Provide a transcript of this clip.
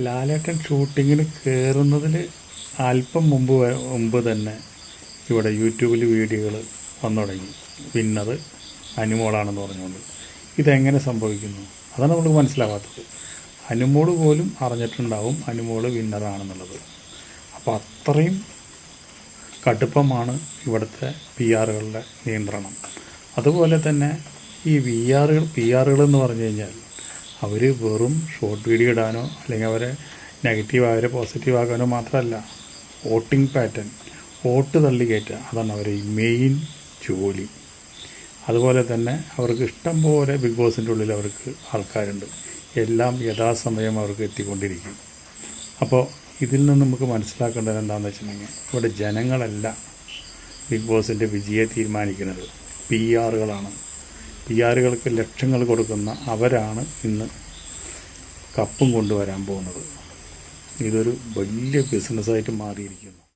ലാലേട്ടൻ ഷൂട്ടിങ്ങിന് കയറുന്നതിൽ അല്പം മുമ്പ് തന്നെ ഇവിടെ യൂട്യൂബിൽ വീഡിയോകൾ വന്നു തുടങ്ങി. വിന്നർ അനുമോളാണെന്ന് പറഞ്ഞുകൊണ്ട്. ഇതെങ്ങനെ സംഭവിക്കുന്നു? അതാണ് നമുക്ക് മനസ്സിലാവാത്തത്. അനുമോൾ പോലും അറിഞ്ഞിട്ടുണ്ടാവും അനുമോൾ വിന്നറാണെന്നുള്ളത്. അപ്പോൾ അത്രയും കടുപ്പമാണ് ഇവിടുത്തെ PR-കളുടെ നിയന്ത്രണം. അതുപോലെ തന്നെ ഈ PR-കൾ എന്ന് പറഞ്ഞു കഴിഞ്ഞാൽ അവർ വെറും ഷോർട്ട് വീഡിയോ ഇടാനോ അല്ലെങ്കിൽ അവരെ നെഗറ്റീവായവരെ പോസിറ്റീവാക്കാനോ മാത്രമല്ല, വോട്ടിംഗ് പാറ്റേൺ, വോട്ട് തള്ളി കയറ്റുക, അതാണ് അവരെ മെയിൻ ജോലി. അതുപോലെ തന്നെ അവർക്ക് ഇഷ്ടം പോലെ ബിഗ് ബോസിൻ്റെ ഉള്ളിൽ അവർക്ക് ആൾക്കാരുണ്ട്. എല്ലാം യഥാസമയം അവർക്ക് എത്തിക്കൊണ്ടിരിക്കും. അപ്പോൾ ഇതിൽ നിന്ന് നമുക്ക് മനസ്സിലാക്കേണ്ടത് എന്താണെന്ന് വെച്ചിട്ടുണ്ടെങ്കിൽ ഇവിടെ ജനങ്ങളല്ല ബിഗ് ബോസിൻ്റെ വിജയം തീരുമാനിക്കുന്നത്, PR-കളാണ്. PR-കൾക്ക് ലക്ഷങ്ങൾ കൊടുക്കുന്ന അവരാണ് ഇന്ന് കപ്പും കൊണ്ടുവരാൻ പോകുന്നത്. ഇതൊരു വലിയ ബിസിനസ്സായിട്ട് മാറിയിരിക്കുന്നു.